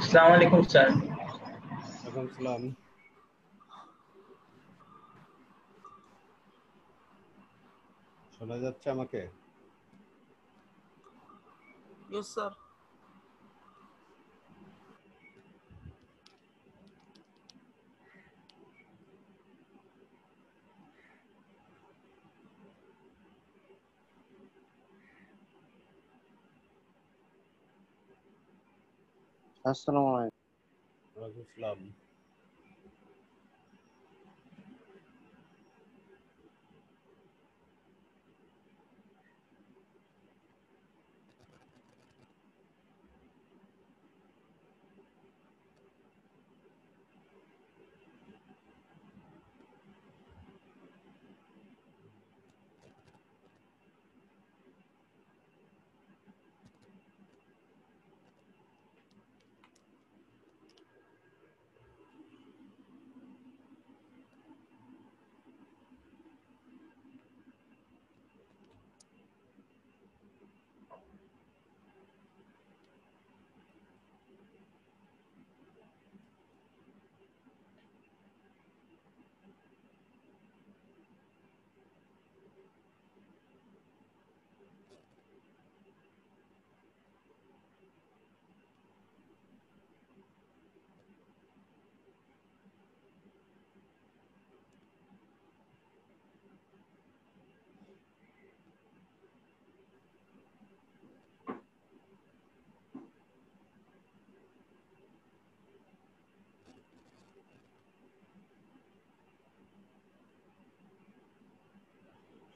আসসালামু আলাইকুম স্যার। ওয়ালাইকুম সালাম। শোনা যাচ্ছে আমাকে? Yes, sir. আসসালামু আলাইকুম। ওয়ালাইকুম সালাম।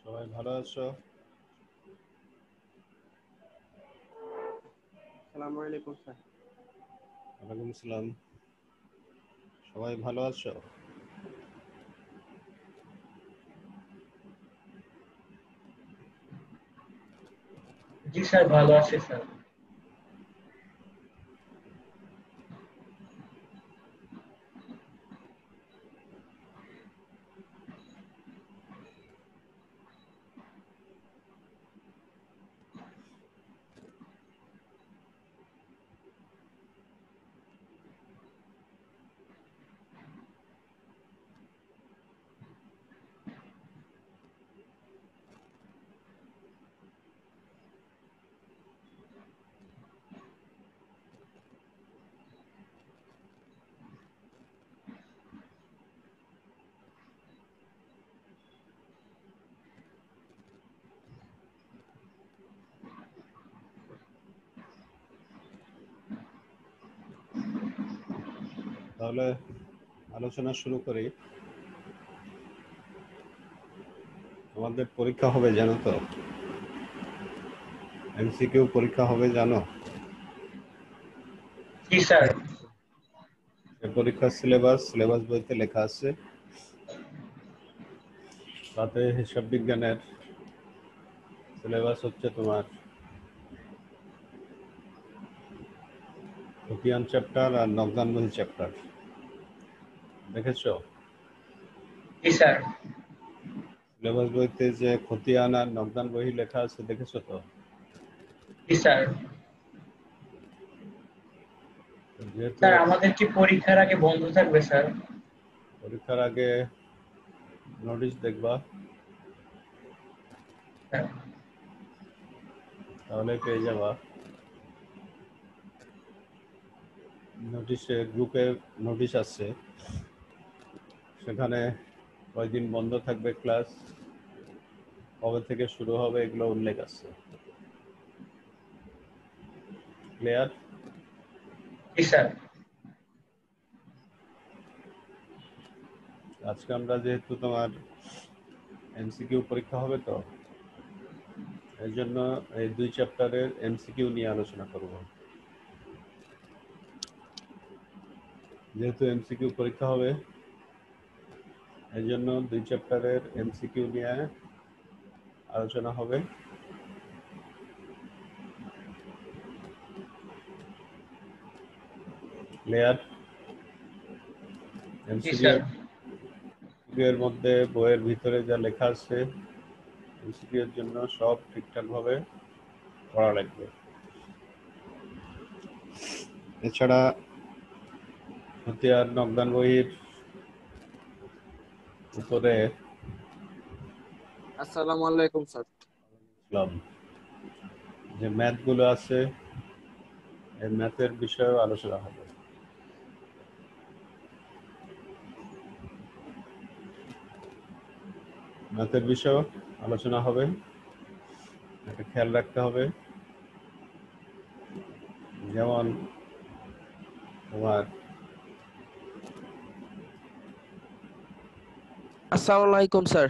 সবাই ভালো আছো? আসসালামু আলাইকুম স্যার। ওয়ালাইকুম সালাম। সবাই ভালো আছো? জি স্যার, ভালো আছি স্যার। তাহলে আলোচনা শুরু করি। আমাদের পরীক্ষা হবে জানো তো? এমসিকিউ পরীক্ষা হবে জানো? জি স্যার। এই পরীক্ষার সিলেবাস বইতে লেখা আছে। তাতে হিসাব বিজ্ঞানের সিলেবাস হচ্ছে তোমার খতিয়ান চ্যাপ্টার আর নকশানবন্দি চ্যাপ্টার। দেখেছো? জি স্যার। সিলেবাস বইতে যে খতিয়ান আর নকশান বহি লেখা আছে দেখেছো তো? জি স্যার। যেহেতু স্যার, আমাদের কি পরীক্ষার আগে বন্ধ থাকবে স্যার? পরীক্ষার আগে নোটিশ দেখবা, স্যার, তাহলে পেয়ে যাবা। গ্রুপে নোটিশ আছে, সেখানে কয়দিন বন্ধ থাকবে ক্লাস, কবে থেকে শুরু হবে এগুলো উল্লেখ আছে। ক্লিয়ার? জি স্যার। আজকে আমরা যেহেতু তোমার এমসিকিউ পরীক্ষা হবে তো, এই জন্য এই 2 চ্যাপ্টারের এমসিকিউ নিয়ে আলোচনা করব। যেহেতু এমসিকিউ পরীক্ষা হবে, এই জন্য 2 চ্যাপ্টারের এমসিকিউ নিয়ে আলোচনা হবে। ক্লিয়ার? জি এমসিকিউ স্যার। এর মধ্যে বইয়ের ভিতরে যা লেখা আছে এমসিকিউ এর জন্য সব ঠিকঠাকভাবে পড়া লাগবে। এছাড়া খতিয়ান নকদান বহির উপরে আসসালামু আলাইকুম স্যার। ইসলাম যে ম্যাথগুলো আছে এই ম্যাথের বিষয়ে আলোচনা হবে। ম্যাথের বিষয়ে আলোচনা হবে, এটা খেয়াল রাখতে হবে। যেমন তোমার আসসালামু আলাইকুম স্যার।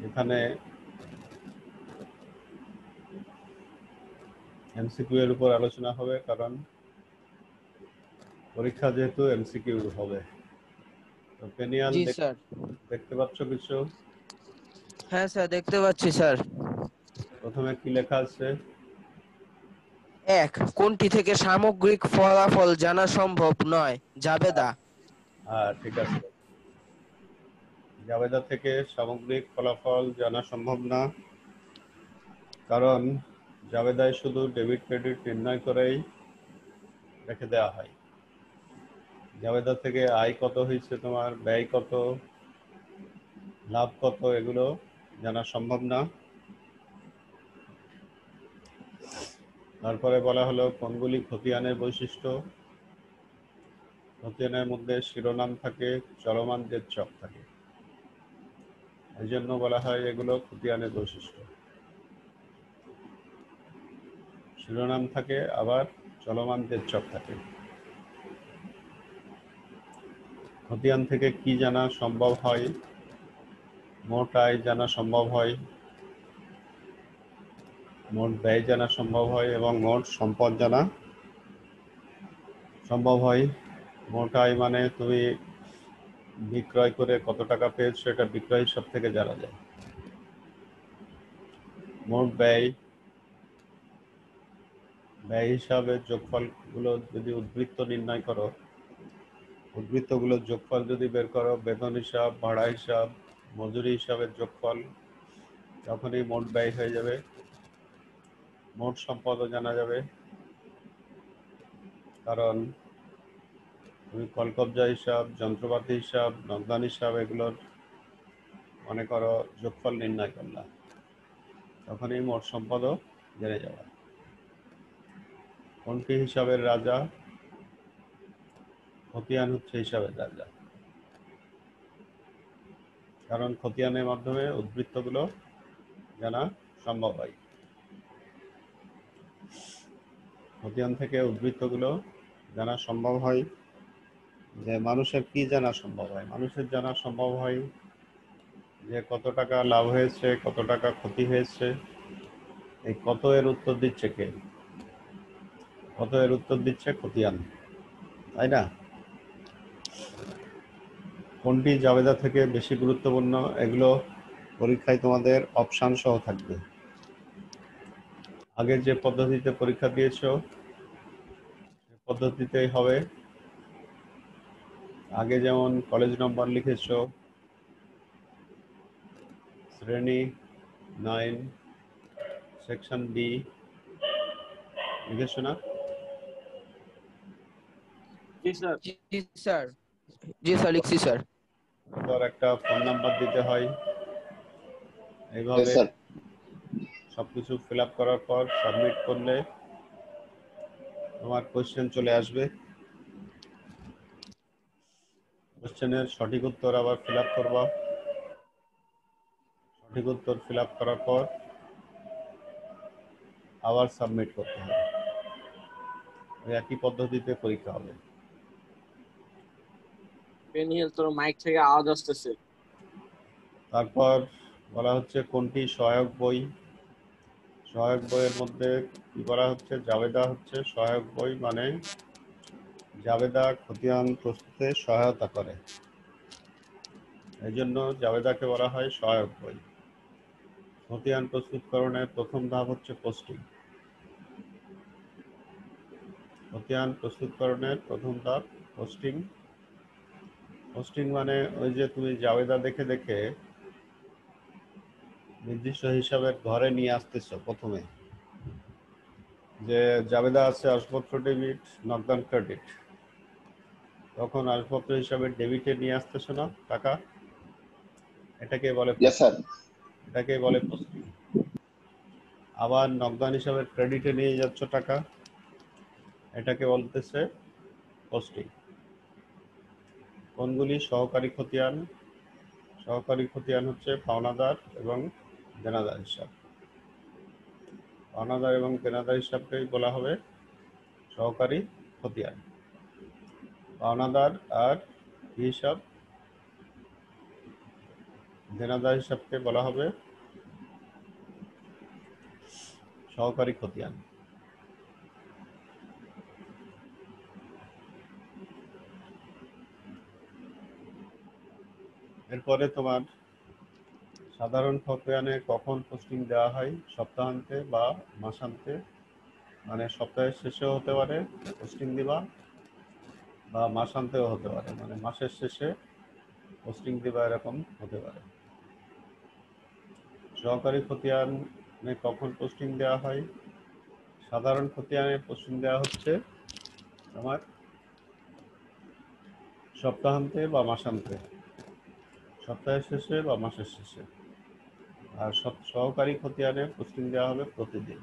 এখানে এমসিকিউ এর উপর আলোচনা হবে, কারণ পরীক্ষা যেহেতু এমসিকিউ হবে। তো পেনিয়াল জি স্যার। দেখতে পাচ্ছ কিছু? হ্যাঁ স্যার, দেখতে পাচ্ছি স্যার। প্রথমে কি লেখা আছে? এক, কোনটি থেকে সামগ্রিক ফলাফল জানা সম্ভব নয়? জাবেদা। ঠিক আছে। জাবেদা থেকে সামগ্রিক ফলাফল জানা সম্ভব না, কারণ জাবেদায় শুধু ডেবিট ক্রেডিট নির্ণয় করেই রেখে দেওয়া হয়। জাবেদা থেকে আয় কত হয়েছে, তোমার ব্যয় কত, লাভ কত, এগুলো জানা সম্ভব না। তারপরে বলা হলো কোনগুলি খতিয়ানের বৈশিষ্ট্য। খতিয়ানের মধ্যে শিরোনাম থাকে, চলমান জেদ থাকে, এই জন্য বলা হয় এগুলো খতিয়ানের বৈশিষ্ট্য। শিরোনাম থাকে, আবার চলমান জেদ থাকে। খতিয়ান থেকে কি জানা সম্ভব হয়? মোট আয় জানা সম্ভব হয়, মোট ব্যয় জানা সম্ভব হয় এবং মোট সম্পদ জানা সম্ভব হয়। মোট আয় মানে তুমি বিক্রয় করে কত টাকা পেয়েছো, এটা বিক্রয় হিসাব থেকে জানা যায়। মোট ব্যয়, ব্যয় হিসাবে যোগফলগুলো যদি উদ্বৃত্ত নির্ণয় করো, উদ্বৃত্তগুলোর যোগফল যদি বের করো, বেতন হিসাব, ভাড়া হিসাব, মজুরি হিসাবের যোগফল, তখনই মোট ব্যয় হয়ে যাবে। মোট সম্পদও জানা যাবে, কারণ তুমি কলকবজা হিসাব, যন্ত্রপাতি হিসাব, নগদান হিসাব, এগুলোর মনে করো যোগফল নির্ণয় করলাম, তখনই মোট সম্পদও জেনে যাবে। কোনটি হিসাবের রাজা? খতিয়ান হচ্ছে হিসাবের রাজা, কারণ খতিয়ানের মাধ্যমে উদ্বৃত্তগুলো জানা সম্ভব হয়। খতিয়ান থেকে উদ্বৃত্তগুলো জানা সম্ভব হয়। যে মানুষের কি জানা সম্ভব হয়? মানুষের জানা সম্ভব হয় যে কত টাকা লাভ হয়েছে, কত টাকা ক্ষতি হয়েছে। এই কত এর উত্তর দিচ্ছে কে? কত এর উত্তর দিচ্ছে খতিয়ান, তাই না? কোনটি জাবেদা থেকে বেশি গুরুত্বপূর্ণ? এগুলো পরীক্ষায় তোমাদের অপশান সহ থাকবে। আগের যে পদ্ধতিতে পরীক্ষা দিয়েছো সে পদ্ধতিতেই হবে। আগে যেমন কলেজ নম্বর লিখেছো, শ্রেণী 9 সেকশন বি লিখেছো না? জি স্যার। জি স্যার। জি স্যার, লিখছি স্যার। তারপর একটা ফোন নাম্বার দিতে হয়। এইভাবে সবকিছু ফিল আপ করার পর সাবমিট করলে তোমার কোশ্চেন চলে আসবে। কোশ্চেনের সঠিক উত্তর আবার ফিল আপ করবা। সঠিক উত্তর ফিল আপ করার পর আবার সাবমিট করতে হবে। ওই একই পদ্ধতিতে পরীক্ষা হবে। পেনিয়াল, তোর মাইক থেকে আওয়াজ আসতেছে। তারপর বলা হচ্ছে কোনটি সহায়ক বই। সহায়ক বইয়ের মধ্যে কি করা হচ্ছে? জাবেদা হচ্ছে সহায়ক বই, মানে জাবেদা খতিয়ান প্রস্তুতে সহায়তা করে, এই জন্য জাবেদাকে বলা হয় সহায়ক বই। খতিয়ান প্রস্তুতকরণের প্রথম ধাপ হচ্ছে পোস্টিং। খতিয়ান প্রস্তুতকরণের প্রথম ধাপ পোস্টিং। পোস্টিং মানে ওই যে তুমি জাবেদা দেখে দেখে নির্দিষ্ট হিসাবের ঘরে নিয়ে আসতেছো প্রথমে, যে জাবেদা আছে আসপত্র ডেবিট, নকদান ক্রেডিট, তখন আসপত্র হিসাবে ডেবিটে নিয়ে আসতেছে না টাকা, এটাকে বলে Yes, sir. এটাকে বলে পোস্টিং। আবার নকদান হিসাবে ক্রেডিটে নিয়ে যাচ্ছ টাকা, এটাকে বলতেছে পোস্টিং। কোনগুলি সহকারী খতিয়ান? সহকারী খতিয়ান হচ্ছে পাওনাদার এবং দেনাদার হিসাব। পাওনাদার এবং দেনাদার হিসাবকেই বলা হবে সহকারী খতিয়ান। পাওনাদার আর কি হিসাব? দেনাদার হিসাবকে বলা হবে সহকারী খতিয়ান। এরপরে তোমার সাধারণ খতিয়ানে কখন পোস্টিং দেওয়া হয়? সপ্তাহান্তে বা মাসান্তে, মানে সপ্তাহের শেষেও হতে পারে পোস্টিং দিবা, বা মাসান্তেও হতে পারে, মানে মাসের শেষে পোস্টিং দিবা, এরকম হতে পারে। সহকারী খতিয়ানে কখন পোস্টিং দেওয়া হয়? সাধারণ খতিয়ানে পোস্টিং দেওয়া হচ্ছে আমার সপ্তাহান্তে বা মাসান্তে, সপ্তাহের শেষে বা মাসের শেষে। আর সহকারী খতিয়ানে পোস্টিং দেওয়া হবে প্রতিদিন।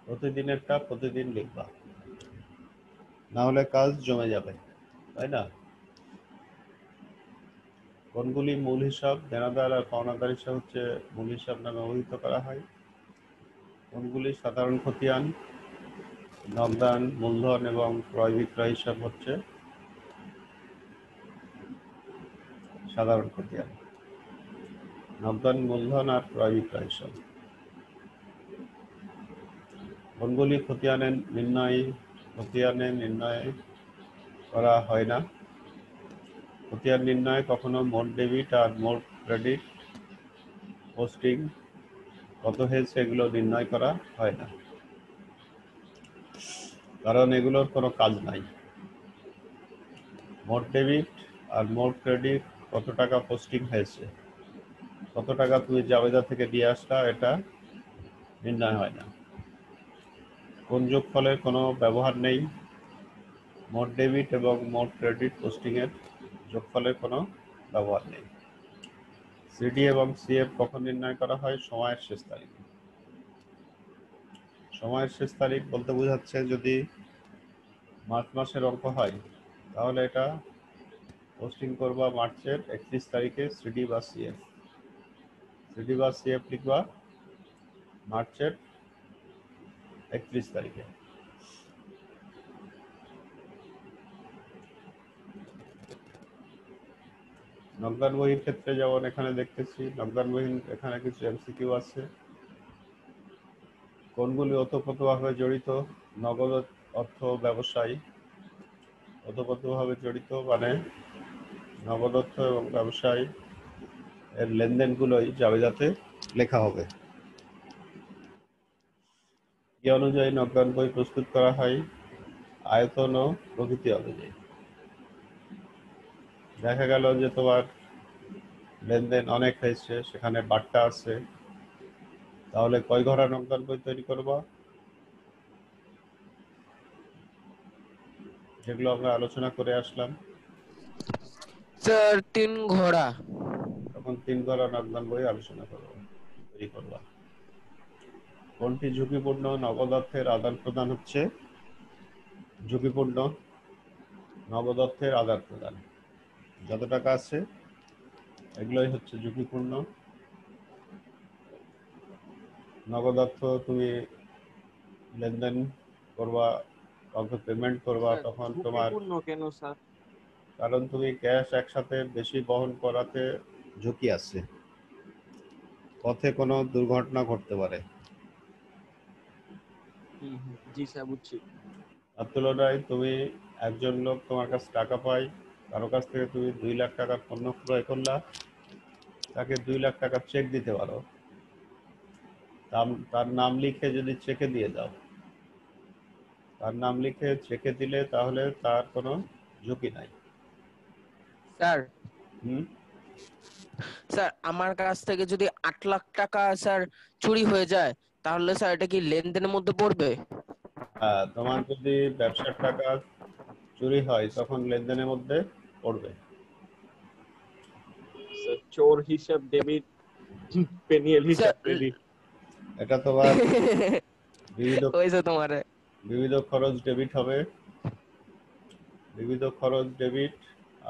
প্রতিদিনেরটা প্রতিদিন লিখবা, না হলে কাজ জমে যাবে, তাই না? কোনগুলি মূল হিসাব? দেনাদার আর পাওনাদার হিসাব হচ্ছে মূল হিসাব নামে অভিহিত করা হয়। কোনগুলি সাধারণ খতিয়ান? নগদান, মূলধন এবং ক্রয় বিক্রয় হিসাব হচ্ছে সাধারণ খতিয়ান। নগদান, মূলধন আর ক্রয় বিক্রয় হিসাব। কোনগুলি খতিয়ানে নির্ণয় করা হয় না? খতিয়ান নির্ণয়ে কখনো মোট ডেবিট আর মোট ক্রেডিট, পোস্টিং কত হয়েছে এগুলো নির্ণয় করা হয় না, কারণ এগুলোর কোনো কাজ নাই। মোট ডেবিট আর মোট ক্রেডিট, কত টাকা পোস্টিং হয়েছে, কত টাকা তুমি জাবেদা থেকে দিয়ে আসলা, এটা নির্ণয় হয় না। কোন যোগফলের কোনো ব্যবহার নেই? মোট ডেবিট এবং মোট ক্রেডিট পোস্টিংয়ের যোগফলের কোনো ব্যবহার নেই। সিডি এবং সিএফ কখন নির্ণয় করা হয়? সময়ের শেষ তারিখে। সময়ের শেষ তারিখ বলতে বোঝাচ্ছে যদি মার্চ মাসের অঙ্ক হয় তাহলে এটা পোস্টিং করবা মার্চের 31 তারিখে সিডি বা সিএফ। সিডি বা সিএফ লিখবা মার্চের 31 তারিখে। নগদান বহির ক্ষেত্রে যেমন এখানে দেখতেছি, নগদান বহির এখানে কিছু এমসিকিউ আছে। কোনগুলি ওতপ্রোতভাবে জড়িত? নগদ অর্থ ব্যবসায় ওতপ্রোতভাবে জড়িত, মানে নগদ অর্থ এবং ব্যবসায় এর লেনদেনগুলোই জাবেদাতে লেখা হবে। কি অনুযায়ী নগদান বই প্রস্তুত করা হয়? আয়তন ও প্রকৃতি অনুযায়ী। দেখা গেল যে তোমার লেনদেন অনেক হয়েছে, সেখানে বাট্টা আছে, তাহলে কয় ঘরা নগদান বই তৈরি করবা? যেগুলো আমরা আলোচনা করে আসলাম, স্যার 3 ঘোড়া। তখন 3 ঘরা নগদান বই আলোচনা করবো, তৈরি করবা। কোনটি ঝুঁকিপূর্ণ? নগদ অর্থের আদান প্রদান হচ্ছে ঝুঁকিপূর্ণ। নগদ অর্থের আদান প্রদান, যত টাকা আছে এগুলোই হচ্ছে ঝুঁকিপূর্ণ। নগদ অর্থ তুমি লেনদেন করবা, কাউকে পেমেন্ট করবা, স্যার তখন তোমার, ঝুঁকিপূর্ণ কেন স্যার? কারণ তুমি ক্যাশ একসাথে বেশি বহন করাতে ঝুঁকি আছে, পথে কোনো দুর্ঘটনা ঘটতে পারে। জি স্যার, বুঝছি। তার তুলনায় তুমি একজন লোক তোমার কাছে টাকা পায়, কারো কাছ থেকে তুমি 2 লাখ টাকার পণ্য ক্রয় করলা, তাকে 2 লাখ টাকার চেক দিতে পারো, তার নাম লিখে যদি চেকে দিয়ে দাও, তার নাম লিখে চেকে দিলে তাহলে তার কোনো ঝুঁকি নাই। স্যার হুম স্যার আমার কাছ থেকে যদি 8 লাখ টাকা স্যার চুরি হয়ে যায় তাহলে স্যার এটা কি লেনদেনের মধ্যে পড়বে? তোমার যদি ব্যবসার টাকা চুরি হয় তখন লেনদেনের মধ্যে পড়বে। স্যার চোর হিসাব ডেবিট, পেনিয়াল স্যার হিসাব ক্রেডিট। এটা তোমার বিবিধ হয়েছে তোমার। বিবিধ খরচ ডেবিট হবে, বিবিধ খরচ ডেবিট।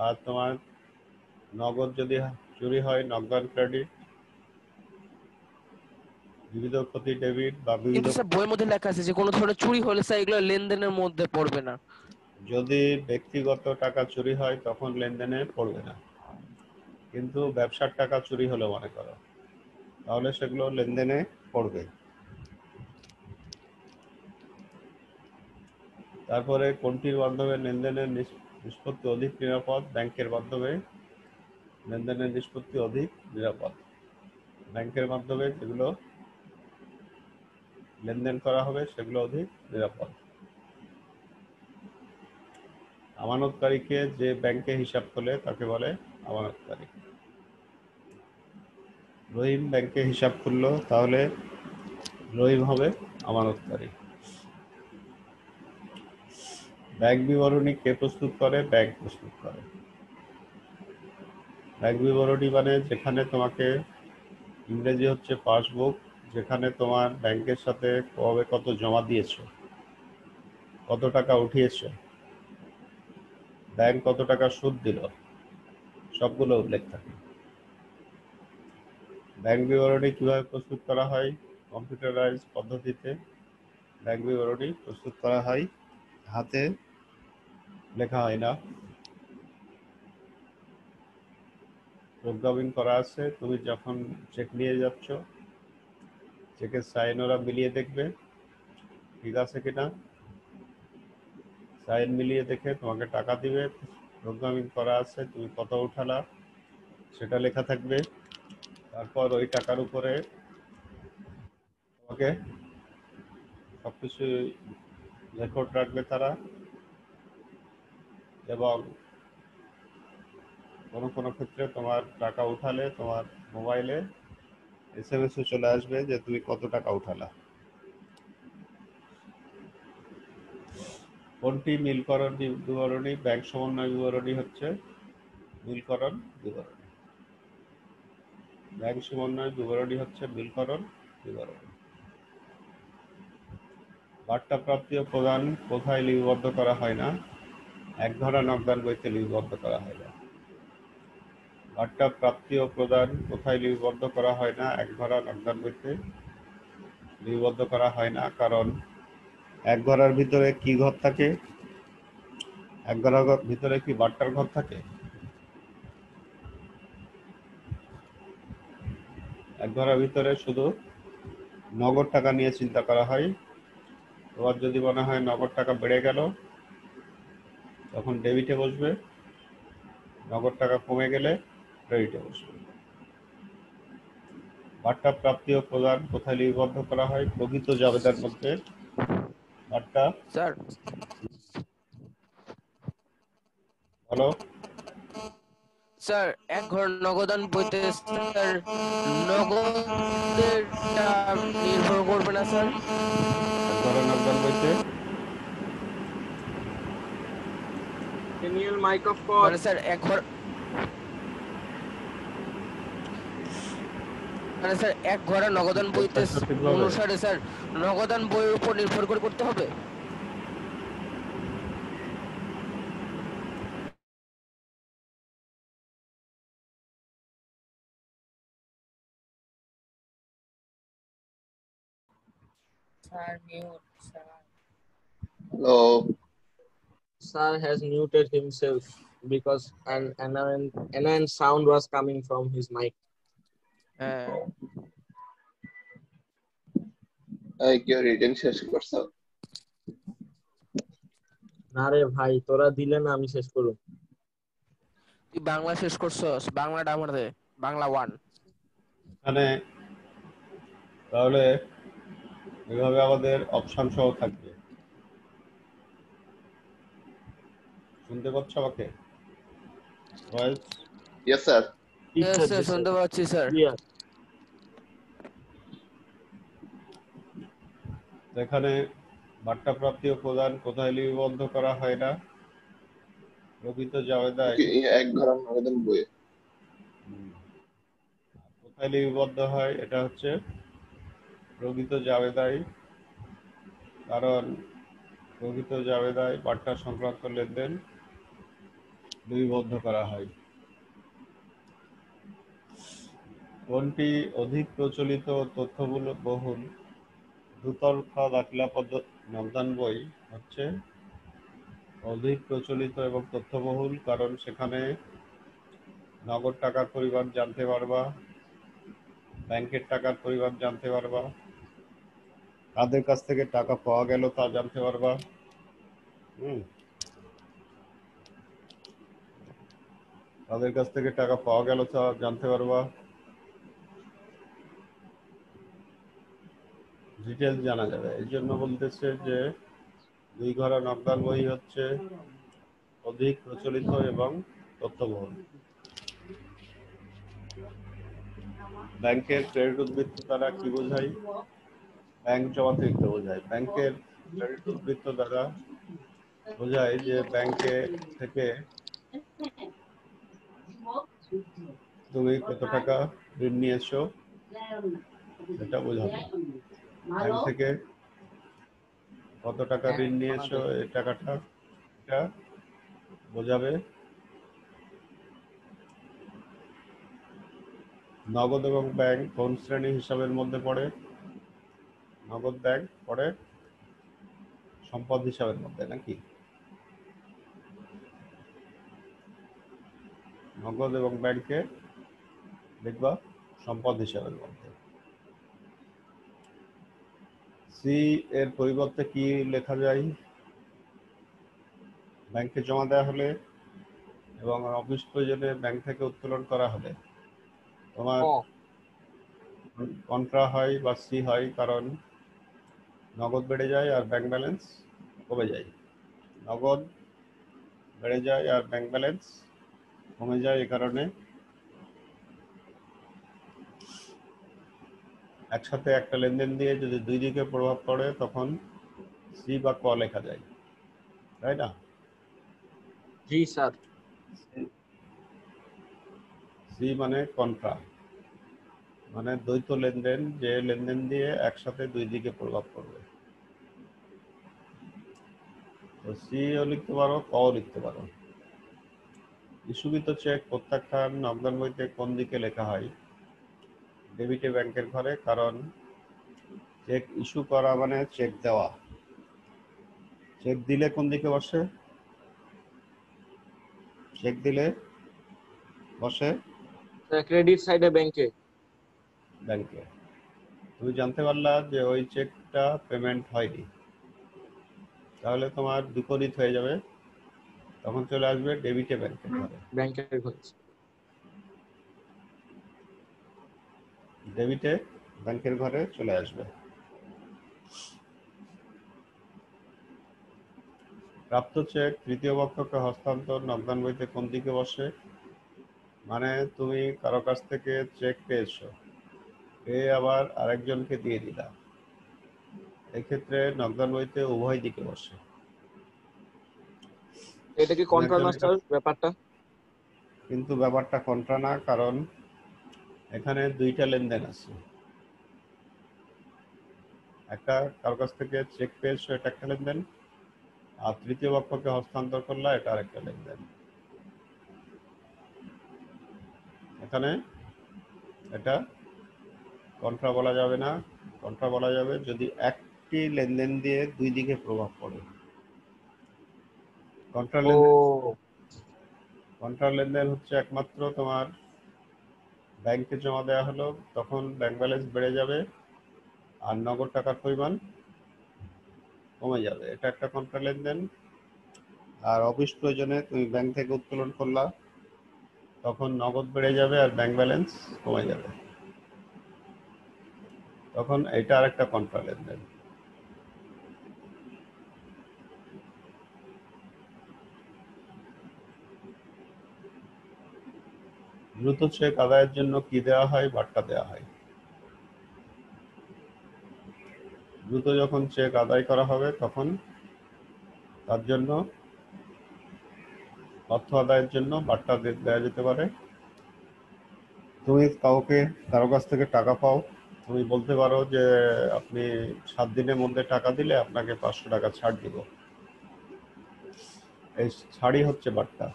আর তোমার নগদ যদি চুরি হয় নগদ ক্রেডিট, বিবিধ ক্ষতি ডেবিট বা বিবিধ। কিন্তু স্যার বইয়ের মধ্যে লেখা আছে যে কোনো ধরনের চুরি হলে স্যার এগুলো লেনদেনের মধ্যে পড়বে না। যদি ব্যক্তিগত টাকা চুরি হয় তখন লেনদেনে পড়বে না, কিন্তু ব্যবসার টাকা চুরি হলো মনে করো, তাহলে সেগুলো লেনদেনে পড়বে। তারপরে কোনটির মাধ্যমে লেনদেনের নিষ্পত্তি অধিক নিরাপদ? ব্যাংকের মাধ্যমে লেনদেনের নিষ্পত্তি অধিক নিরাপদ। ব্যাংকের মাধ্যমে যেগুলো লেনদেন করা হবে সেগুলো অধিক নিরাপদ। আমানতকারীকে যে ব্যাংকে হিসাব খোলে তাকে বলে আমানতকারী। রহিম ব্যাংকে হিসাব খুললো, তাহলে রহিম হবে আমানতকারী। ব্যাংক বিবরণী কে প্রস্তুত করে? ব্যাংক প্রস্তুত করে। ব্যাংক বিবরণী মানে যেখানে তোমাকে, ইংরেজি হচ্ছে পাসবুক, যেখানে তোমার ব্যাংকের সাথে কবে কত জমা দিয়েছো, কত টাকা উঠিয়েছো, ব্যাংক কত টাকা সুদ দিল, সবগুলো উল্লেখ থাকে। ব্যাংক বিবরণী কিভাবে প্রস্তুত করা হয়? কম্পিউটারাইজ পদ্ধতিতে ব্যাংক বিবরণী প্রস্তুত করা হয়, হাতে লেখা হয় না, প্রোগ্রামিং করা আছে। তুমি যখন চেক নিয়ে যাচ্ছ, চেকের সাইন ওরা মিলিয়ে দেখবে ঠিক আছে কিনা, সাইন মিলিয়ে দেখে তোমাকে টাকা দিবে। প্রোগ্রামিং করা আছে, তুমি কত উঠালা সেটা লেখা থাকবে। তারপর ওই টাকার উপরে তোমাকে সবকিছু রেকর্ড রাখবে তারা, এবং কোনো কোনো ক্ষেত্রে তোমার টাকা উঠালে তোমার মোবাইলে SMS চলে আসবে যে তুমি কত টাকা উঠালা। কোনটি মিলকরণ বিবরণী? ব্যাংক সমন্বয় বিবরণী হচ্ছে মিলকরণ বিবরণী। ব্যাংক সমন্বয় বিবরণী হচ্ছে মিলকরণ বিবরণী। বার্তা প্রাপ্তি ও প্রদান কোথায় লিপিবদ্ধ করা হয় না? একধারা নগদান বইতে লিপিবদ্ধ করা হয় না। বার্তা প্রাপ্তি ও প্রদান কোথায় লিপিবদ্ধ করা হয় না? একধারা নগদান বইতে লিপিবদ্ধ করা হয় না, কারণ এক ঘরের ভিতরে কি ঘর থাকে? এক ঘরের ভিতরে কি বার্তার ঘর থাকে? এক ঘরের ভিতরে শুধু নগদ টাকা নিয়ে চিন্তা করা হয়। তোমার যদি মনে হয় নগদ টাকা বেড়ে গেল, তখন ডেবিটে বসবে, নগদ টাকা কমে গেলে ক্রেডিটে বসবে। বার্তা প্রাপ্তি ও প্রদান কোথায় লিপিবদ্ধ করা হয়? প্রকৃত জাবেদার মধ্যে বার্তা। স্যার হলো স্যার এক ঘর নগদান বইতে স্যার নগদেরটা নির্ভর করবে না স্যার? এক ঘরের নগদান বইতে পেনিয়াল মাইক অফ কর। মানে স্যার এক ঘর, মানে স্যার এক ঘরে নগদান বইতে সঠিকভাবে অনুসারে স্যার নগদান বইয়ের উপর নির্ভর করে করতে হবে। Sir mute sir. Hello. Sir has muted himself because an sound was coming from his mic. হ্যাঁ কেউ রিটেন শেষ করছো? না রে ভাই, তোরা দিলে না আমি শেষ করব। তুই বাংলা শেষ করছস? বাংলাটা আমার দে, বাংলা 1। মানে তাহলে এভাবে আমাদের অপশন সহ থাকবে। শুনতে পাচ্ছ আমাকে? Voice Yes, sir. Yes, sir, sir, yes, sir. শুনতে পাচ্ছি স্যার। Clear. এখানে বার্তা প্রাপ্তি ও প্রদান কোথায় লিপিবদ্ধ করা হয় না? প্রকৃত জাবেদায় Okay, এক ঘর নগদান বইয়ে। কোথায় লিপিবদ্ধ হয়? এটা হচ্ছে প্রকৃত জাবেদায়, কারণ প্রকৃত জাবেদায় বার্তা সংক্রান্ত লেনদেন লিপিবদ্ধ করা হয়। কোনটি অধিক প্রচলিত ও তথ্যবহুল দুতরফা দাখিলা নগদান বই হচ্ছে অধিক প্রচলিত এবং তথ্যবহুল, কারণ সেখানে নগদ টাকার পরিমাণ জানতে পারবা, ব্যাংকের টাকার পরিমাণ জানতে পারবা, কাদের কাছ থেকে টাকা পাওয়া গেল তা জানতে পারবা। কাদের কাছ থেকে টাকা পাওয়া গেল তা জানতে পারবা, ডিটেলস জানা যাবে। এই জন্য বলতেছে যে দুই ঘরা নগদান বই হচ্ছে অধিক প্রচলিত এবং তথ্যবহুল। ব্যাংকের ক্রেডিট উদ্বৃত্ত দ্বারা কি বোঝায়? ব্যাংক জমাতিরিক্ত বোঝায়। ব্যাংকের ক্রেডিট উদ্বৃত্ত দ্বারা বোঝায় যে ব্যাংকে থেকে তুমি কত টাকা ঋণ নিয়েছো এটা বোঝাবে। ব্যাংক থেকে কত টাকা ঋণ নিয়েছো এই টাকাটা এটা বোঝাবে। নগদ এবং ব্যাংক কোন শ্রেণী হিসাবের মধ্যে পড়ে? নগদ ব্যাংক পড়ে সম্পদ হিসাবের মধ্যে, নাকি? নগদ এবং ব্যাংকে দেখবা সম্পদ হিসাবের মধ্যে। সি এর পরিবর্তে কি লেখা যায়? ব্যাংকে জমা দেওয়া হলে এবং অফিস প্রয়োজনে ব্যাংক থেকে উত্তোলন করা হলে তোমার কন্ট্রা হয় বা সি হয়, কারণ নগদ বেড়ে যায় আর ব্যাংক ব্যালেন্স কমে যায়। নগদ বেড়ে যায় আর ব্যাংক ব্যালেন্স কমে যায়, এই কারণে একসাথে একটা লেনদেন দিয়ে যদি দুই দিকে প্রভাব পড়ে তখন সি বা ক লেখা যায়, তাই না? জি স্যার। সি মানে কন্ট্রা, মানে দ্বৈত লেনদেন, যে লেনদেন দিয়ে একসাথে দুই দিকে প্রভাব পড়বে। তো সিও লিখতে পারো, কও লিখতে পারো। ইস্যুকৃত চেক প্রত্যাখ্যান নগদান বইতে কোন দিকে লেখা হয়? ডেবিটে ব্যাংকের ঘরে, কারণ চেক ইস্যু করা মানে চেক দেওয়া। চেক দিলে কোন দিকে বসে? চেক দিলে বসে ক্রেডিট সাইডে ব্যাংকে। ব্যাংকে। তুমি জানতে পারলা যে ওই চেকটা পেমেন্ট হয়নি, তাহলে তোমার বিপরীত হয়ে যাবে, তখন চলে আসবে ডেবিটে ব্যাংকের ঘরে। ব্যাংকের ঘরে। ডেবিটে ব্যাংকের ঘরে চলে আসবে। প্রাপ্ত চেক তৃতীয় পক্ষকে হস্তান্তর নগদান বইতে কোন দিকে বসে? মানে তুমি কারো কাছ থেকে চেক পেয়েছো, পেয়ে আবার আরেকজনকে দিয়ে দিলা, এক্ষেত্রে নগদান বইতে উভয় দিকে বসে। এটা কি কন্ট্রা না স্যার ব্যাপারটা? কিন্তু ব্যাপারটা কন্ট্রা না, কারণ এখানে দুইটা লেনদেন আছে। একটা কারো কাছ থেকে চেক পেয়েছো, এটা একটা লেনদেন, আর তৃতীয় পক্ষকে হস্তান্তর করলা, এটা আরেকটা লেনদেন। এখানে এটা কন্ট্রা বলা যাবে না। কন্ট্রা বলা যাবে যদি একটি লেনদেন দিয়ে দুই দিকে প্রভাব পড়ে। কন্ট্রা লেনদেন, কন্ট্রা লেনদেন হচ্ছে একমাত্র তোমার ব্যাংকে জমা দেওয়া হলো, তখন ব্যাংক ব্যালেন্স বেড়ে যাবে আর নগদ টাকার পরিমাণ কমে যাবে, এটা একটা কন্ট্রা লেনদেন। আর অফিস প্রয়োজনে তুমি ব্যাংক থেকে উত্তোলন করলা, তখন নগদ বেড়ে যাবে আর ব্যাংক ব্যালেন্স কমে যাবে, তখন এটা আরেকটা কন্ট্রা লেনদেন। দ্রুত চেক আদায়ের জন্য কি দেওয়া হয়? বার্তা দেওয়া হয়। দ্রুত যখন চেক আদায় করা হবে তখন তার জন্য অর্থ আদায়ের জন্য বার্তা দেওয়া যেতে পারে। তুমি কারো কাছ থেকে টাকা পাও, তুমি বলতে পারো যে আপনি 7 দিনের মধ্যে টাকা দিলে আপনাকে 500 টাকা ছাড় দিব। এই ছাড়ই হচ্ছে বার্তা।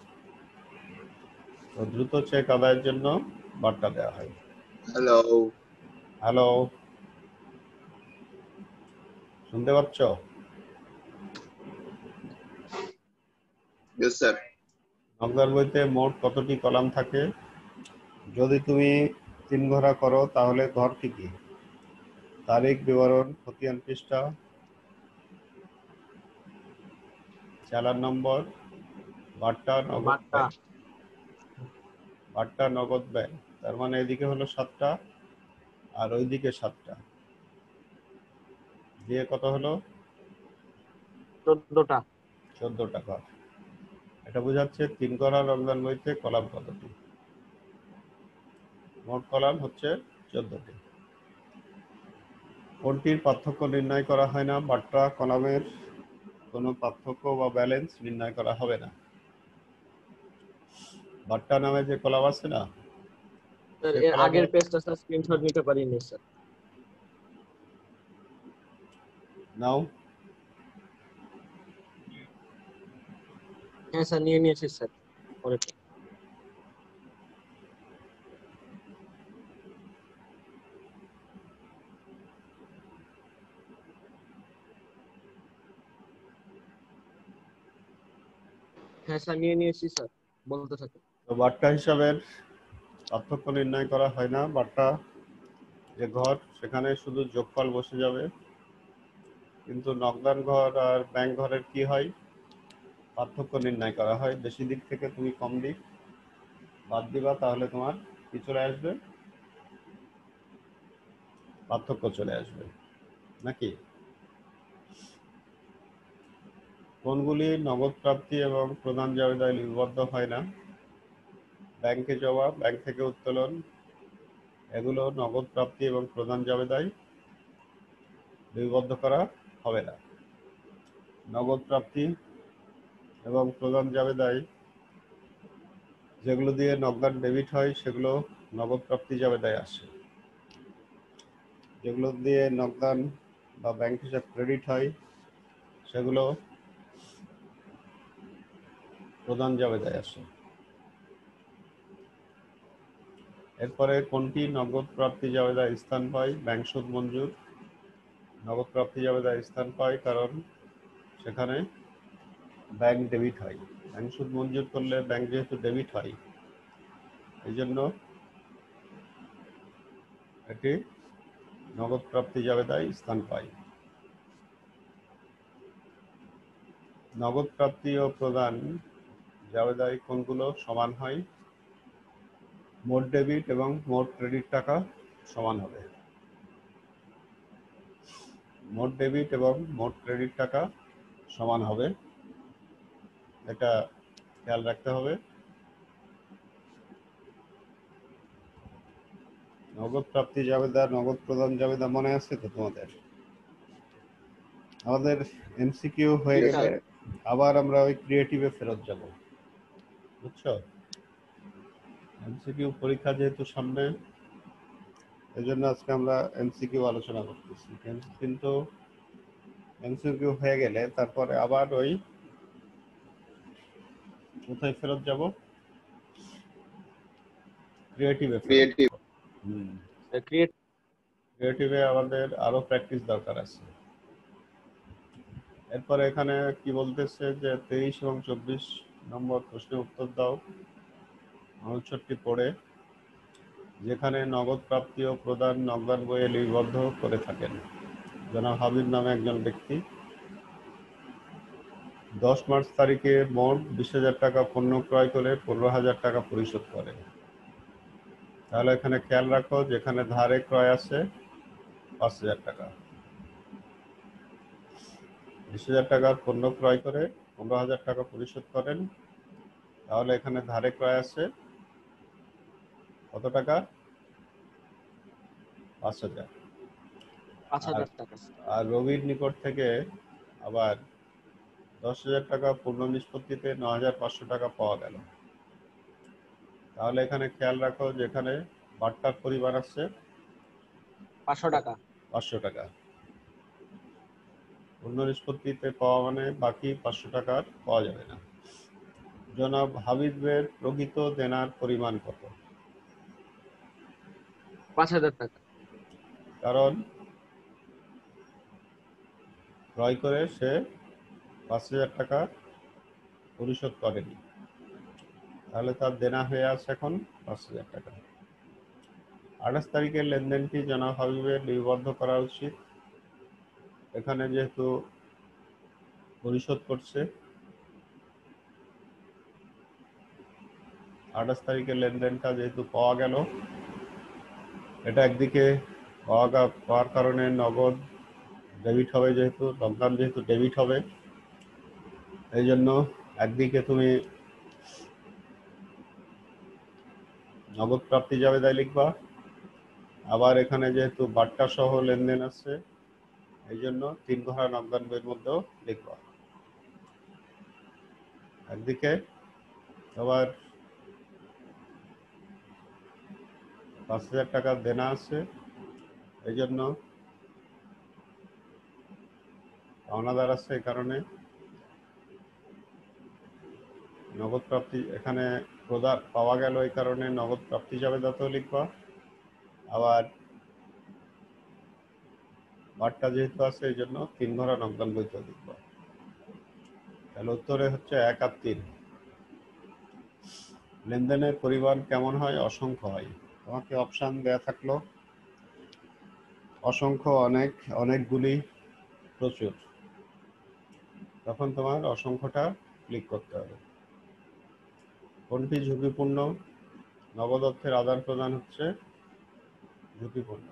তো দ্রুত চেক আদায়ের জন্য বার্তা দেওয়া হয়। Hello. হ্যালো, শুনতে পাচ্ছ? Yes, sir. নকশার বইতে মোট কতটি কলাম থাকে? যদি তুমি 3 ঘোড়া করো তাহলে ঘর কি কি? তারিখ, বিবরণ, খতিয়ান পৃষ্ঠা, চালান নম্বর, বার্তা, নগদ বার্তা। ব্যয়। বার্তা, নগদ ব্যয়, তার মানে এদিকে হলো 7টা আর ওইদিকে 7টা, দিয়ে কত হলো? 14টা। 14 টাকা। এটা বোঝাচ্ছে 3 ঘোড়া রমজান বইতে কলাম কতটি? মোট কলাম হচ্ছে 14টি। কোনটির পার্থক্য নির্ণয় করা হয় না? বার্তা কলামের কোনো পার্থক্য বা ব্যালেন্স নির্ণয় করা হবে না। বার্তা নামে যে কলাম আছে না, স্যার সে এর কলামে আগের পেজটা স্যার স্ক্রিনশট নিতে পারিনি স্যার। নাও। হ্যাঁ স্যার নিয়ে নিয়েছি স্যার। পরেরটা। হ্যাঁ স্যার নিয়ে নিয়েছি স্যার, বলতে থাকুন। তো বার্তা হিসাবের পার্থক্য নির্ণয় করা হয় না। বার্তা যে ঘর সেখানে শুধু যোগফল বসে যাবে, কিন্তু নকদান ঘর আর ব্যাংক ঘরের কি হয়? পার্থক্য নির্ণয় করা হয়। বেশি দিক থেকে তুমি কম দিক বাদ দিবা, তাহলে তোমার কি চলে আসবে? পার্থক্য চলে আসবে নাকি? কোনগুলি নগদ প্রাপ্তি এবং প্রদান জাবেদায় লিপিবদ্ধ হয় না? ব্যাংকে জমা, ব্যাংক থেকে উত্তোলন, এগুলো নগদ প্রাপ্তি এবং প্রদান জাবেদায় লিপিবদ্ধ করা হবে না। নগদ প্রাপ্তি এবং প্রদান জাবেদায় যেগুলো দিয়ে নগদ ডেবিট হয় সেগুলো নগদ প্রাপ্তি জাবেদায় আসে। যেগুলো দিয়ে নগদান বা ব্যাংক হিসাব ক্রেডিট হয় সেগুলো প্রদান জাবেদায় আসে। এরপরে কোনটি নগদ প্রাপ্তি জাবেদায় স্থান পায়? ব্যাংক সুদ মঞ্জুর নগদ প্রাপ্তি জাবেদায় স্থান পায়, কারণ সেখানে ব্যাংক ডেবিট হয়। ব্যাংক সুদ মঞ্জুর করলে ব্যাংক যেহেতু ডেবিট হয়, এই জন্য এটি নগদ প্রাপ্তি জাবেদায় স্থান পায়। নগদ প্রাপ্তি ও প্রদান জাবেদায় কোনগুলো সমান হয়? মোট ডেবিট এবং মোট ক্রেডিট টাকা সমান হবে। মোট ডেবিট এবং মোট ক্রেডিট টাকা সমান হবে, এটা খেয়াল রাখতে হবে। নগদ প্রাপ্তি জাবেদা, নগদ প্রদান জাবেদা মনে আছে তো তোমাদের? আমাদের এমসিকিউ হয়ে Yes, গেলে sir. আবার আমরা ওই ক্রিয়েটিভে ফেরত যাব, বুঝছো? এমসিকিউ পরীক্ষা যেহেতু সামনে, এই জন্য আজকে আমরা এমসিকিউ আলোচনা করতেছি। কিন্তু এমসিকিউ হয়ে গেলে তারপরে আবার ওই কোথায় ফেরত যাব? ক্রিয়েটিভে ফেরত Creative. যাব। ক্রিয়েট। ক্রিয়েটিভে আমাদের আরো প্র্যাকটিস দরকার আছে। এরপরে এখানে কি বলতেছে যে 23 এবং 24 নম্বর প্রশ্নের উত্তর দাও অনুচ্ছেদটি পড়ে। যেখানে নগদ প্রাপ্তি ও প্রদান নগদান বইয়ে লিপিবদ্ধ করে থাকেন জনাব হাবিব নামে একজন ব্যক্তি 10 মার্চ তারিখে মোট 20,000 টাকা পণ্য ক্রয় করে 15,000 টাকা পরিশোধ করে। তাহলে এখানে খেয়াল রাখো, যেখানে ধারে ক্রয় আছে 5,000 টাকা, 20,000 টাকার পণ্য ক্রয় করে 15,000 টাকা পরিশোধ করেন, তাহলে এখানে ধারে ক্রয় আছে কত টাকা? 5,000। 5,000 টাকা। আর রবির নিকট থেকে আবার 10,000 টাকা পূর্ণ নিষ্পত্তিতে 9,500 টাকা পাওয়া গেল। তাহলে এখানে খেয়াল রাখো যেখানে বাট্টার পরিমাণ আছে 500 টাকা। 500 টাকা। পূর্ণ নিষ্পত্তিতে পাওয়া মানে বাকি 500 টাকা পাওয়া যাবে না। জনাব হাবিবের প্রকৃত দেনার পরিমাণ কত? 5,000 টাকা। কারণ ক্রয় করে সে 5,000 টাকা পরিশোধ করেনি, তাহলে তার দেনা হয়ে আছে এখন 5,000 টাকা। 28 তারিখের লেনদেনটি জনাব হাবিবের লিপিবদ্ধ করা উচিত। এখানে যেহেতু পরিশোধ করছে, 28 তারিখের লেনদেনটা যেহেতু পাওয়া গেল, এটা একদিকে পাওয়ার কারণে নগদ ডেবিট হবে, যেহেতু লকডাউন যেহেতু ডেবিট হবে, এই জন্য একদিকে তুমি নগদ প্রাপ্তি জাবেদায় লিখবা, আবার এখানে যেহেতু বাট্টা সহ লেনদেন আছে এই জন্য 3 ঘোড়া নকদান বইয়ের মধ্যেও লিখবা। একদিকে আবার 5,000 টাকা দেনা আছে, এই জন্য পাওনাদার আছে, এই কারণে নগদ প্রাপ্তি এখানে পাওয়া গেল, এই কারণে নগদ প্রাপ্তি জাবেদাতেও লিখবা। আবার বাট্টা যেহেতু আছে এই জন্য 3 ঘোড়া নকদান বইতেও লিখবা। তাহলে উত্তরে হচ্ছে 1 আর 3। লেনদেনের পরিমাণ কেমন হয়? অসংখ্য হয়। তোমাকে অপশন দেয়া থাকলো অসংখ্য, অনেক, অনেকগুলি, প্রচুর, তখন তোমার অসংখ্যটা ক্লিক করতে হবে। কোনটি ঝুঁকিপূর্ণ? নগদ অর্থের আদান প্রদান হচ্ছে ঝুঁকিপূর্ণ।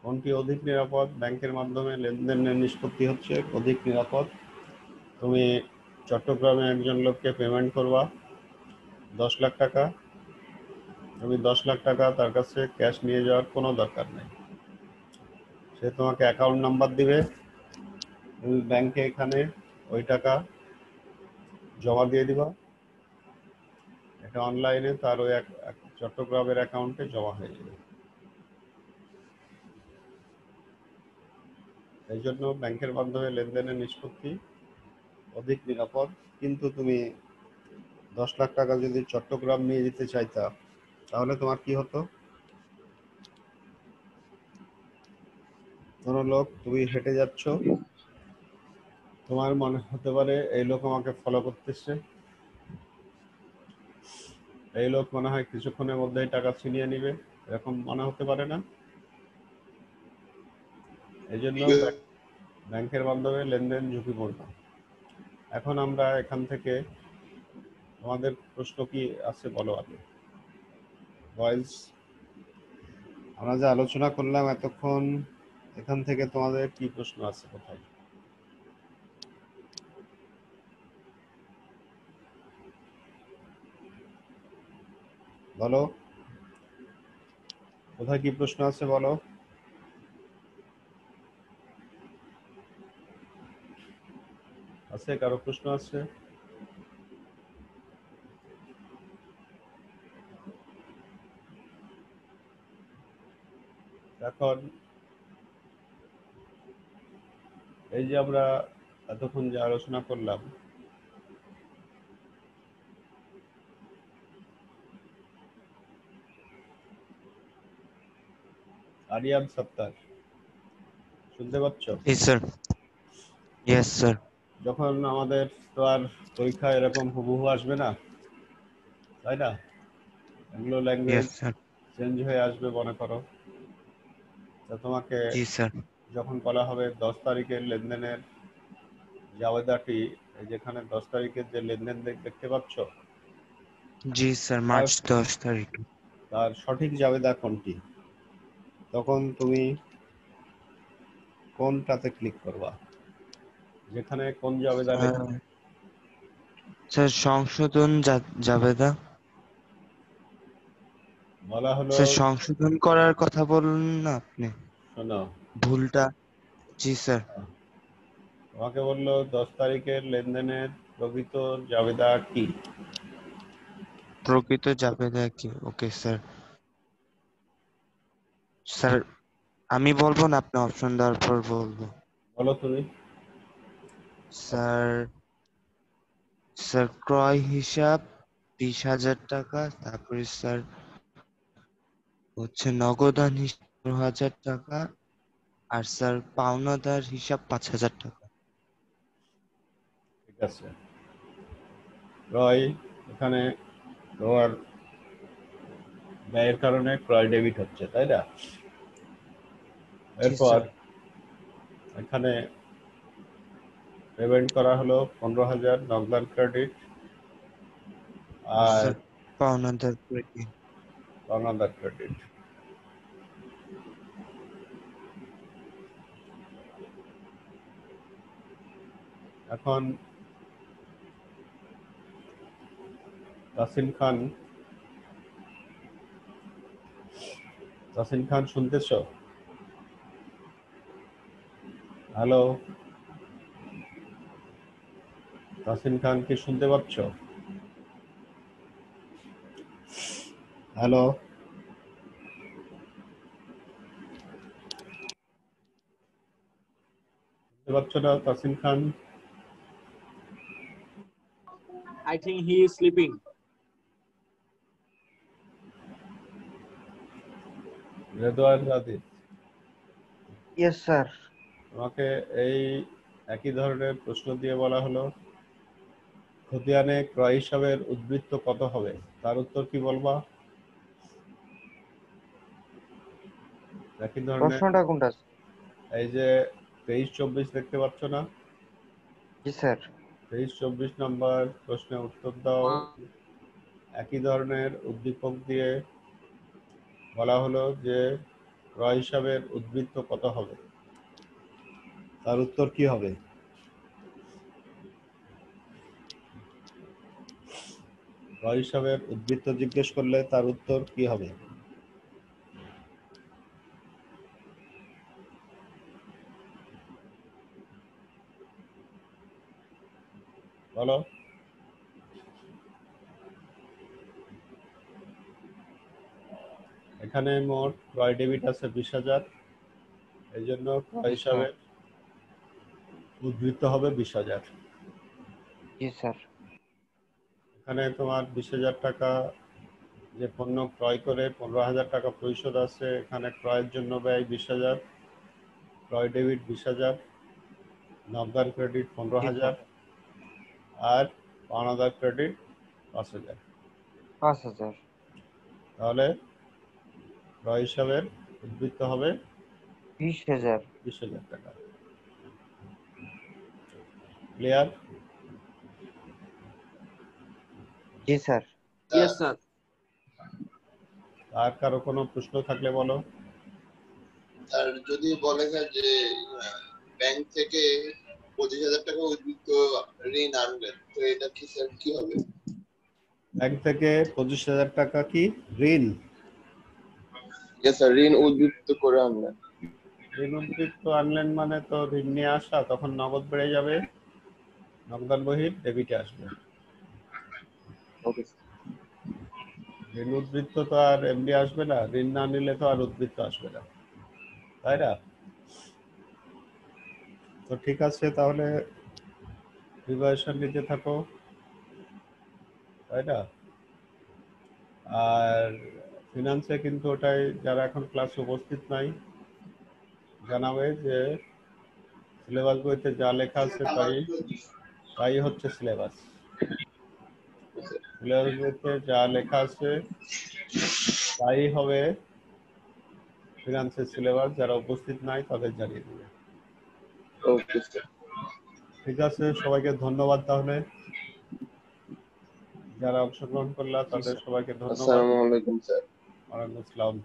কোনটি অধিক নিরাপদ? ব্যাংকের মাধ্যমে লেনদেনের নিষ্পত্তি হচ্ছে অধিক নিরাপদ। তুমি চট্টগ্রামে একজন লোককে পেমেন্ট করবা 10 লাখ টাকা, তুমি 10 লাখ টাকা তার কাছে ক্যাশ নিয়ে যাওয়ার কোনো দরকার নেই। সে তোমাকে অ্যাকাউন্ট নাম্বার দিবে, তুমি ব্যাংকে এখানে ওই টাকা জমা দিয়ে দিবা, এটা অনলাইনে তার ওই চট্টগ্রামের অ্যাকাউন্টে জমা হয়ে যাবে। এই জন্য ব্যাংকের মাধ্যমে লেনদেনের নিষ্পত্তি অধিক নিরাপদ। কিন্তু তুমি 10 লাখ টাকা যদি চট্টগ্রাম নিয়ে যেতে চাইতা, তাহলে তোমার কি হতো? কোনো লোক, তুমি হেঁটে যাচ্ছ, তোমার মনে হতে পারে এই লোক আমাকে ফলো করতেছে, এই লোক মনে হয় কিছুক্ষণের মধ্যেই টাকা ছিনিয়ে নিবে, এরকম মনে হতে পারে না? এই জন্য ব্যাংকের মাধ্যমে লেনদেন ঝুঁকিপূর্ণ। এখন আমরা এখান থেকে আমাদের প্রশ্ন কি আছে বলো আগে। বয়েজ, আমরা যে আলোচনা করলাম এতক্ষণ, এখান থেকে তোমাদের কি প্রশ্ন আছে? কোথায় বলো, কোথায় কি প্রশ্ন আছে বলো। আছে কারো প্রশ্ন আছে? এখন এই যে আমরা এতক্ষণ যে আলোচনা করলাম, আরিয়ান সত্তার, শুনতে পাচ্ছ? Yes, sir. Yes, sir. যখন আমাদের তো আর পরীক্ষা এরকম হুবহু আসবে না, তাই না? এগুলো ল্যাঙ্গুয়েজ Yes, sir. চেঞ্জ হয়ে আসবে মনে করো। তা তোমাকে জি স্যার। যখন বলা হবে 10 তারিখের লেনদেনের জাবেদাটি, যেখানে 10 তারিখের যে লেনদেন দেখতে পাচ্ছ, জি স্যার, মার্চ 10 তারিখ। তার সঠিক জাবেদা কোনটি? তখন তুমি কোনটাতে ক্লিক করবা? যেখানে কোন জাবেদা লেখা? স্যার সংশোধন জাবেদা। বলা হলো, স্যার সংশোধন করার কথা বললেন না আপনি, শোনো, ভুলটা। জি স্যার। তোমাকে বললো 10 তারিখের লেনদেনের প্রকৃত জাবেদা কি? প্রকৃত জাবেদা কি? Okay sir. স্যার আমি বলবো না, আপনি অপশন দেওয়ার পর বলবো। বলো তুমি। স্যার স্যার ক্রয় হিসাব 20,000 টাকা, তারপরে স্যার হচ্ছে নগদান হিসাব 15,000 টাকা, আর স্যার পাওনাদার হিসাব 5,000 টাকা। ঠিক আছে, ক্রয়, এখানে তোমার ব্যয়ের কারণে ক্রয় ডেবিট হচ্ছে, তাই না? জি এরপর স্যার। এখানে পেমেন্ট করা হলো 15,000 নগদান ক্রেডিট, আর স্যার পাওনাদার ক্রেডিট। পাওনাদার ক্রেডিট। এখন তাসিন খান শুনতেছ? হ্যালো, তাসিন খান কি শুনতে পাচ্ছ? হ্যালো, শুনতে পাচ্ছ না তাসিন খান? I think he is sleeping. Redwan রাদিদ, Yes, sir. তোমাকে এই একই ধরনের প্রশ্ন দিয়ে বলা হলো খতিয়ানে ক্রয় হিসাবের উদ্বৃত্ত কত হবে, তার উত্তর কি বলবা? একই ধরনের, প্রশ্নটা কোনটা? এই যে 23-24 দেখতে পাচ্ছ না? জি স্যার। 23-24 নম্বর প্রশ্নের উত্তর দাও। একই ধরনের উদ্দীপক দিয়ে বলা হলো যে ক্রয় হিসাবের উদ্বৃত্ত কত হবে, তার উত্তর কি হবে? ক্রয় হিসাবের উদ্বৃত্ত জিজ্ঞেস করলে তার উত্তর কি হবে? বলো। এখানে মোট ক্রয় ডেবিট আছে 20,000, এই জন্য ক্রয় হিসাবে উদ্বৃত্ত হবে 20,000। জি স্যার। এখানে তোমার 20,000 টাকা যে পণ্য ক্রয় করে 15,000 টাকা পরিশোধ আছে, এখানে ক্রয়ের জন্য ব্যয় 20,000, ক্রয় ডেবিট 20,000, নগদান ক্রেডিট 15,000, আর পাওনাদার ক্রেডিট 5,000। 5,000। তাহলে ক্রয় হিসাবের উদ্বৃত্ত হবে 20,000। 20,000 টাকা। ক্লিয়ার? জি স্যার। Yes, sir. আর কারো কোনো প্রশ্ন থাকলে বলো। আর যদি বলে যায় যে ব্যাংক থেকে 25,000 টাকা উদ্বৃত্ত ঋণ আনলেন, তো এটা কি স্যার কি হবে? ব্যাংক থেকে 25,000 টাকা কি ঋণ? স্যার ঋণ উদ্বৃত্ত করে আনলেন। ঋণ উদ্বৃত্ত আনলেন মানে তো ঋণ নিয়ে আসা, তখন নগদ বেড়ে যাবে, নগদান বহির ডেবিটে আসবে। ওকে। ঋণ উদ্বৃত্ত তো আর এমনি আসবে না, ঋণ না নিলে তো আর উদ্বৃত্ত আসবে না, তাই না? তো ঠিক আছে, তাহলে প্রিপারেশন নিতে থাকো, তাই না? আর ফিনান্সে কিন্তু ওটাই, যারা এখন ক্লাসে উপস্থিত নাই জানাবে যে সিলেবাস বইতে যা লেখা আছে তাই হচ্ছে সিলেবাস। সিলেবাস বইতে যা লেখা আছে তাই হবে ফিনান্সের সিলেবাস, যারা উপস্থিত নাই তাদের জানিয়ে দেবে। Okay sir. ঠিক আছে, সবাইকে ধন্যবাদ। তাহলে যারা অংশগ্রহণ করলা তাদের সবাইকে ধন্যবাদ। আসসালামু আলাইকুম স্যার। ওয়ালাইকুম আসসালাম।